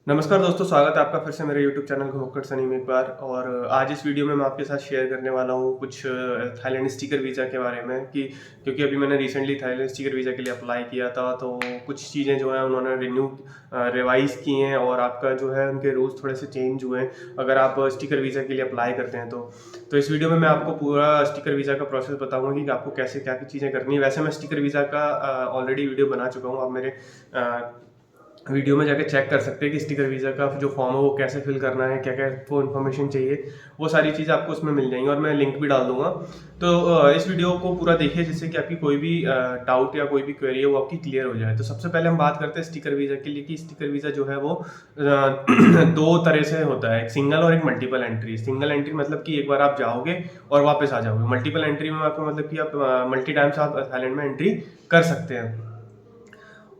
नमस्कार दोस्तों, स्वागत है आपका फिर से मेरे यूट्यूब चैनल घुमक्कड़ सनी में एक बार। और आज इस वीडियो में मैं आपके साथ शेयर करने वाला हूँ कुछ थाईलैंड स्टिकर वीज़ा के बारे में कि क्योंकि अभी मैंने रिसेंटली थाईलैंड स्टिकर वीज़ा के लिए अप्लाई किया था, तो कुछ चीज़ें जो है उन्होंने रिवाइज़ की हैं और आपका जो है उनके रूल्स थोड़े से चेंज हुए हैं अगर आप स्टिकर वीज़ा के लिए अप्लाई करते हैं तो इस वीडियो में मैं आपको पूरा स्टिकर वीज़ा का प्रोसेस बताऊँगा कि आपको कैसे क्या चीज़ें करनी है। वैसे मैं स्टिकर वीज़ा का ऑलरेडी वीडियो बना चुका हूँ, आप मेरे वीडियो में जाके चेक कर सकते हैं कि स्टिकर वीज़ा का जो फॉर्म है वो कैसे फिल करना है, क्या क्या वो इन्फॉर्मेशन चाहिए, वो सारी चीज़ें आपको उसमें मिल जाएंगी और मैं लिंक भी डाल दूंगा। तो इस वीडियो को पूरा देखिए जिससे कि आपकी कोई भी डाउट या कोई भी क्वेरी है वो आपकी क्लियर हो जाए। तो सबसे पहले हम बात करते हैं स्टिकर वीज़ा के लिए कि स्टिकर वीज़ा जो है वो दो तरह से होता है, एक सिंगल और एक मल्टीपल एंट्री। सिंगल एंट्री मतलब कि एक बार आप जाओगे और वापस आ जाओगे। मल्टीपल एंट्री में आपका मतलब कि आप मल्टी टाइम्स आप थाईलैंड में एंट्री कर सकते हैं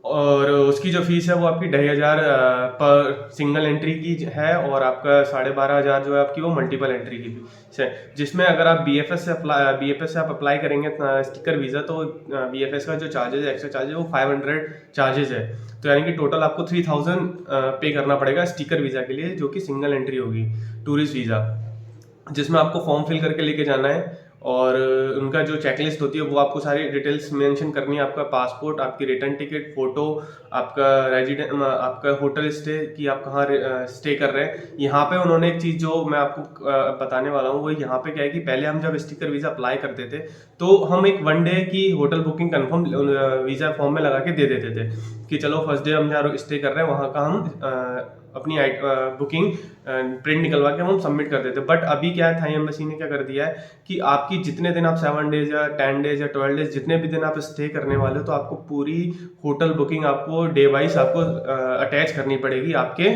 और उसकी जो फीस है वो आपकी 2,500 पर सिंगल एंट्री की है और आपका 12,500 जो है आपकी वो मल्टीपल एंट्री की फीस है, जिसमें अगर आप बीएफएस से आप अप्लाई करेंगे स्टिकर वीज़ा तो बीएफएस का जो चार्जेस है, एक्स्ट्रा चार्जेस वो 500 चार्जेस है। तो यानी कि टोटल आपको 3,000 पे करना पड़ेगा स्टिकर वीज़ा के लिए, जो कि सिंगल एंट्री होगी, टूरिस्ट वीज़ा, जिसमें आपको फॉर्म फिल करके लेके जाना है और उनका जो चेकलिस्ट होती है वो आपको सारी डिटेल्स मेंशन करनी है। आपका पासपोर्ट, आपकी रिटर्न टिकट, फोटो, आपका आपका होटल स्टे कि आप कहाँ स्टे कर रहे हैं। यहाँ पे उन्होंने एक चीज़ जो मैं आपको बताने वाला हूँ वो यहाँ पे क्या है कि पहले हम जब स्टिकर वीज़ा अप्लाई करते थे तो हम एक 1 डे की hotel booking confirm visa form में लगा के दे देते थे कि चलो फर्स्ट डे हम जहाँ स्टे कर रहे हैं वहाँ का हम अपनी बुकिंग प्रिंट निकलवा के हम सबमिट कर देते। बट अभी क्या है, थाई एम्बेसी ने क्या कर दिया है कि आपकी जितने दिन आप 7 डेज या 10 डेज या 12 डेज जितने भी दिन आप स्टे करने वाले हो तो आपको पूरी होटल बुकिंग आपको डे वाइज आपको अटैच करनी पड़ेगी आपके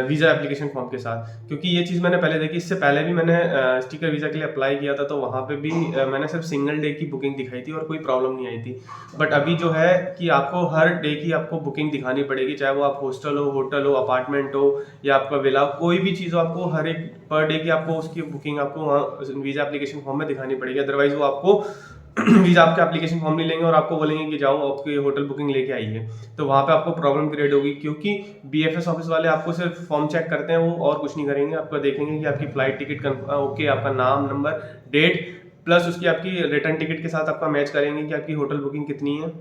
वीज़ा एप्लीकेशन फॉर्म के साथ। क्योंकि ये चीज़ मैंने पहले देखी, इससे पहले भी मैंने स्टिकर वीज़ा के लिए अप्लाई किया था तो वहाँ पे भी मैंने सिर्फ सिंगल डे की बुकिंग दिखाई थी और कोई प्रॉब्लम नहीं आई थी। बट अभी जो है कि आपको हर डे की आपको बुकिंग दिखानी पड़ेगी, चाहे वो आप हॉस्टल हो, होटल हो, अपार्टमेंट हो या आपका विला हो, कोई भी चीज़ हो, आपको हर एक पर डे की आपको उसकी बुकिंग आपको वहाँ वीज़ा एप्लीकेशन फॉर्म में दिखानी पड़ेगी। अदरवाइज वो आपको वीज़ा आपके एप्लीकेशन फॉर्म नहीं लेंगे और आपको बोलेंगे कि जाओ आपकी होटल बुकिंग लेके आइए, तो वहाँ पे आपको प्रॉब्लम क्रिएट होगी। क्योंकि बीएफएस ऑफिस वाले आपको सिर्फ फॉर्म चेक करते हैं, वो और कुछ नहीं करेंगे। आपको देखेंगे कि आपकी फ्लाइट टिकट ओके, आपका नाम, नंबर, डेट, प्लस उसकी आपकी रिटर्न टिकट के साथ आपका मैच करेंगे कि आपकी होटल बुकिंग कितनी है।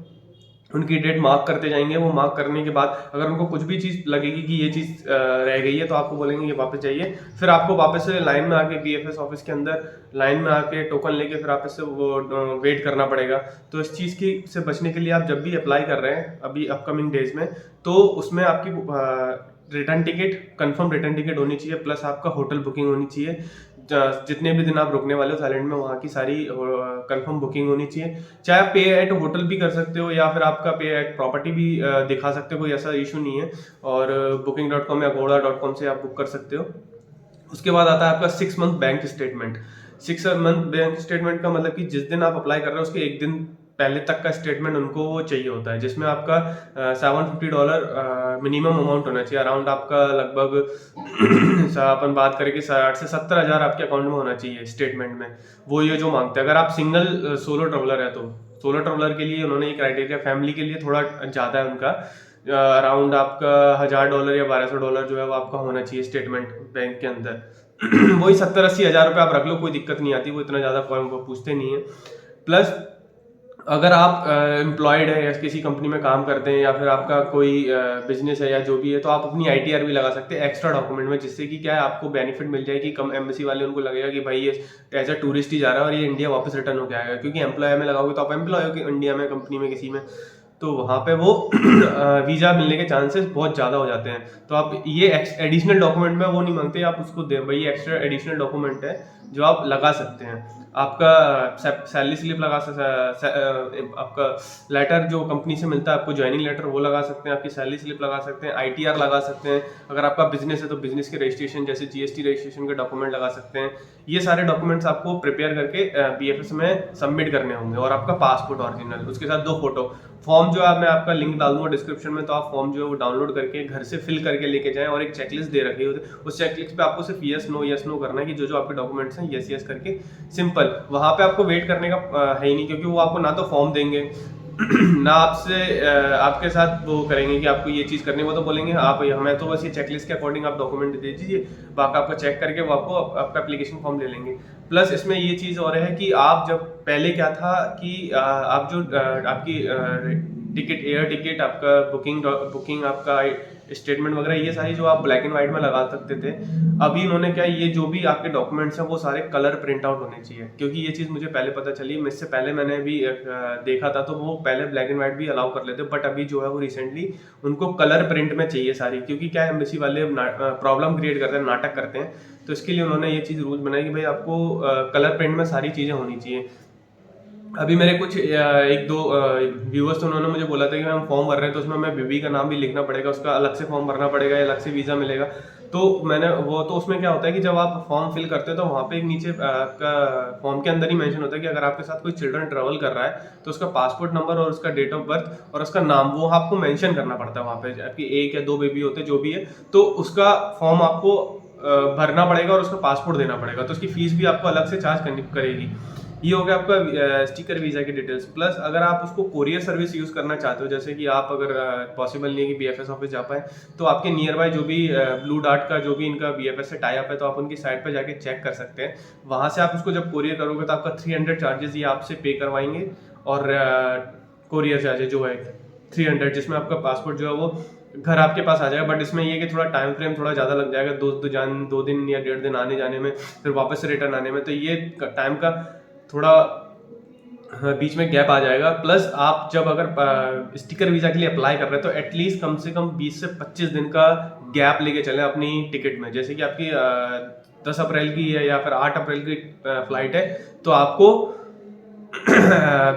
उनकी डेट मार्क करते जाएंगे। वो मार्क करने के बाद अगर उनको कुछ भी चीज़ लगेगी कि ये चीज़ रह गई है तो आपको बोलेंगे ये वापस जाइए। फिर आपको वापस से लाइन में आके बीएफएस ऑफिस के अंदर लाइन में आके टोकन लेके फिर आपस से वो वेट करना पड़ेगा। तो इस चीज़ की से बचने के लिए आप जब भी अप्लाई कर रहे हैं अभी अपकमिंग डेज में, तो उसमें आपकी return ticket, confirm return ticket होनी चाहिए, प्लस आपका होटल बुकिंग होनी चाहिए। जितने भी दिन आप रुकने वाले हो थाईलैंड में वहाँ की सारी कंफर्म बुकिंग होनी चाहिए। चाहे आप पे एट होटल भी कर सकते हो या फिर आपका पे एट प्रॉपर्टी भी दिखा सकते हो, कोई ऐसा इशू नहीं है। और booking.com या agoda.com से आप बुक कर सकते हो। उसके बाद आता है आपका 6 month bank statement. 6 month bank statement का मतलब कि जिस दिन आप अप्लाई कर रहे हो उसके एक दिन पहले तक का स्टेटमेंट उनको वो चाहिए होता है, जिसमें आपका $750 मिनिमम अमाउंट होना चाहिए। अराउंड आपका लगभग अपन बात करें कि 60 से 70 हज़ार आपके अकाउंट में होना चाहिए स्टेटमेंट में। वो ये जो मांगते हैं, अगर आप सिंगल सोलो ट्रेवलर है तो सोलो ट्रेवलर के लिए उन्होंने ये क्राइटेरिया, फैमिली के लिए थोड़ा ज़्यादा है उनका। अराउंड आपका $1,000 या $1,200 जो है वो आपका होना चाहिए स्टेटमेंट बैंक के अंदर। वही 70-80 हज़ार रुपये आप रख लो, कोई दिक्कत नहीं आती, वो इतना ज़्यादा पूछते नहीं है। प्लस अगर आप एम्प्लॉयड है या किसी कंपनी में काम करते हैं या फिर आपका कोई बिजनेस है या जो भी है, तो आप अपनी आईटीआर भी लगा सकते हैं एक्स्ट्रा डॉक्यूमेंट में, जिससे कि क्या है आपको बेनिफिट मिल जाएगी। कम एम्बेसी वाले उनको लगेगा कि भाई ये एज अ टूरिस्ट ही जा रहा है और ये इंडिया वापस रिटर्न होकर आएगा। क्योंकि एम्प्लॉय में लगाओगे तो आप एम्प्लॉय हो इंडिया में, कंपनी में, किसी में, तो वहाँ पे वो वीज़ा मिलने के चांसेस बहुत ज़्यादा हो जाते हैं। तो आप ये एडिशनल डॉक्यूमेंट में वो नहीं मांगते, आप उसको दे भाई एक्स्ट्रा एडिशनल डॉक्यूमेंट है जो आप लगा सकते हैं। आपका सैलरी स्लिप लगा सकते, आपका लेटर जो कंपनी से मिलता है आपको ज्वाइनिंग लेटर वो लगा सकते हैं, आपकी सैलरी स्लिप लगा सकते हैं, आईटीआर लगा सकते हैं। अगर आपका बिजनेस है तो बिजनेस के रजिस्ट्रेशन जैसे जीएसटी रजिस्ट्रेशन के डॉक्यूमेंट लगा सकते हैं। ये सारे डॉक्यूमेंट्स आपको प्रिपेयर करके बीएफएस में सबमिट करने होंगे। और आपका पासपोर्ट ओरिजिनल, उसके साथ 2 फोटो। फॉर्म जो है मैं आपका लिंक डाल दूंगा डिस्क्रिप्शन में, तो आप फॉर्म जो है वो डाउनलोड करके घर से फिल करके लेके जाएं। और एक चेकलिस्ट दे रखी है, उस चेकलिस्ट पे आपको सिर्फ यस नो करना है कि जो आपके डॉक्यूमेंट्स हैं यस करके, सिंपल। वहाँ पे आपको वेट करने का है ही नहीं, क्योंकि वो आपको ना तो फॉर्म देंगे, ना आपसे आपके साथ वो करेंगे कि आपको ये चीज़ करनी है, वो तो बोलेंगे आप हमें तो बस ये चेकलिस्ट के अकॉर्डिंग आप डॉक्यूमेंट दे दीजिए, बाकी आपको चेक करके वो आपको आपका एप्लीकेशन फॉर्म ले लेंगे। प्लस इसमें ये चीज़ और है कि आप जब पहले क्या था कि आप जो आपकी टिकट, एयर टिकट, आपका बुकिंग आपका स्टेटमेंट वगैरह, ये सारी जो आप ब्लैक एंड व्हाइट में लगा सकते थे, अभी इन्होंने क्या ये जो भी आपके डॉक्यूमेंट्स हैं वो सारे कलर प्रिंट आउट होने चाहिए। क्योंकि ये चीज़ मुझे पहले पता चली, इससे पहले मैंने भी देखा था तो वो पहले ब्लैक एंड व्हाइट भी अलाउ कर लेते, बट अभी जो है वो रिसेंटली उनको कलर प्रिंट में चाहिए सारी। क्योंकि क्या है, एम्बेसी वाले प्रॉब्लम क्रिएट करते हैं, नाटक करते हैं, तो इसके लिए उन्होंने ये चीज़ रूल बनाई कि भाई आपको कलर प्रिंट में सारी चीज़ें होनी चाहिए। अभी मेरे कुछ एक दो व्यूअर्स तो उन्होंने मुझे बोला था कि हम फॉर्म भर रहे हैं तो उसमें हमें बीबी का नाम भी लिखना पड़ेगा, उसका अलग से फॉर्म भरना पड़ेगा या अलग से वीज़ा मिलेगा। तो मैंने वो तो उसमें क्या होता है कि जब आप फॉर्म फिल करते हो तो वहाँ पे एक नीचे का फॉर्म के अंदर ही मेंशन होता है कि अगर आपके साथ कोई चिल्ड्रन ट्रैवल कर रहा है तो उसका पासपोर्ट नंबर और उसका डेट ऑफ बर्थ और उसका नाम वो आपको मेंशन करना पड़ता है वहाँ पे। आपकी एक या दो बेबी होते हैं जो भी है, तो उसका फॉर्म आपको भरना पड़ेगा और उसका पासपोर्ट देना पड़ेगा, तो उसकी फीस भी आपको अलग से चार्ज करनी करेगी। ये हो गया आपका स्टिकर वीज़ा की डिटेल्स। प्लस अगर आप उसको कोरियर सर्विस यूज़ करना चाहते हो, जैसे कि आप अगर पॉसिबल नहीं है कि बीएफएस ऑफिस जा पाए, तो आपके नियर बाय जो भी ब्लू डार्ट का जो भी इनका बीएफएस से टाई अप है, तो आप उनकी साइट पर जाके चेक कर सकते हैं। वहाँ से आप उसको जब कोरियर करोगे तो आपका 300 चार्जेस ये आपसे पे करवाएंगे, और कोरियर चार्जेस जो है 300, जिसमें आपका पासपोर्ट जो है वो घर आपके पास आ जाएगा। बट इसमें ये कि थोड़ा टाइम फ्रेम थोड़ा ज़्यादा लग जाएगा, 2 दिन या 1.5 दिन आने जाने में, फिर वापस से रिटर्न आने में, तो ये टाइम का थोड़ा बीच में गैप आ जाएगा। प्लस आप जब अगर स्टिकर वीज़ा के लिए अप्लाई कर रहे हैं तो एटलीस्ट कम से कम 20 से 25 दिन का गैप लेके चलें अपनी टिकट में। जैसे कि आपकी 10 अप्रैल की है या फिर 8 अप्रैल की फ्लाइट है, तो आपको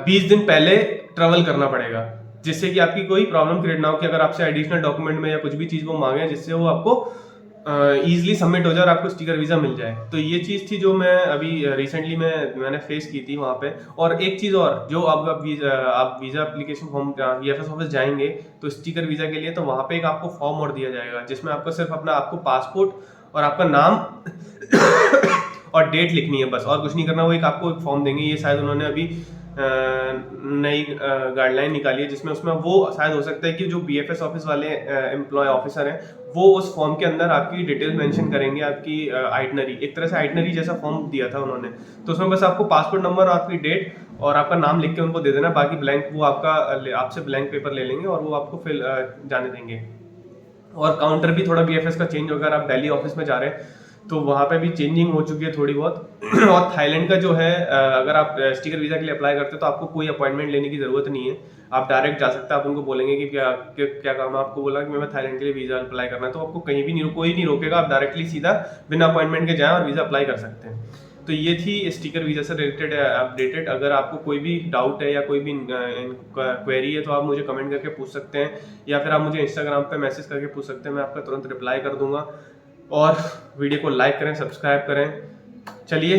20 दिन पहले ट्रेवल करना पड़ेगा, जिससे कि आपकी कोई प्रॉब्लम क्रिएट ना हो कि अगर आपसे एडिशनल डॉक्यूमेंट में या कुछ भी चीज़ वो मांगे जिससे वो आपको ईजिली सबमिट हो जाए और आपको स्टिकर वीज़ा मिल जाए। तो ये चीज़ थी जो मैं अभी रिसेंटली मैंने फेस की थी वहाँ पे। और एक चीज़ और, जो आप visa application form VFS office जाएंगे तो स्टिकर वीज़ा के लिए, तो वहाँ पे एक आपको फॉर्म और दिया जाएगा जिसमें आपको सिर्फ आपको पासपोर्ट और आपका नाम और डेट लिखनी है, बस और कुछ नहीं करना। वो आपको एक फॉर्म देंगे, ये शायद उन्होंने अभी नई गाइडलाइन निकाली है, जिसमें उसमें वो शायद हो सकता है कि जो बीएफएस ऑफिस वाले एम्प्लॉय ऑफिसर हैं वो उस फॉर्म के अंदर आपकी डिटेल मेंशन करेंगे, आपकी आइटनरी, एक तरह से आइटनरी जैसा फॉर्म दिया था उन्होंने। तो उसमें बस आपको पासपोर्ट नंबर और आपकी डेट और आपका नाम लिख के उनको दे देना, बाकी ब्लैंक वो आपसे ब्लैंक पेपर ले लेंगे और वो आपको फिल जाने देंगे। और काउंटर भी थोड़ा बीएफएस का चेंज होगा, अगर आप दिल्ली ऑफिस में जा रहे हैं तो वहाँ पे भी चेंजिंग हो चुकी है थोड़ी बहुत। और थाईलैंड का जो है, अगर आप स्टिकर वीज़ा के लिए अप्लाई करते हो तो आपको कोई अपॉइंटमेंट लेने की ज़रूरत नहीं है, आप डायरेक्ट जा सकते हैं। आप उनको बोलेंगे कि क्या काम है, आपको बोला कि मैं थाईलैंड के लिए वीज़ा अप्लाई करना है, तो आपको कहीं भी नहीं, कोई नहीं रोकेगा, आप डायरेक्टली सीधा बिना अपॉइंटमेंट के जाएँ और वीज़ा अप्लाई कर सकते हैं। तो ये थी स्टिकर वीज़ा से रिलेटेड अपडेटेड। अगर आपको कोई भी डाउट है या कोई भी क्वेरी है तो आप मुझे कमेंट करके पूछ सकते हैं, या फिर आप मुझे इंस्टाग्राम पे मैसेज करके पूछ सकते हैं, मैं आपका तुरंत रिप्लाई कर दूंगा। और वीडियो को लाइक करें, सब्सक्राइब करें। चलिए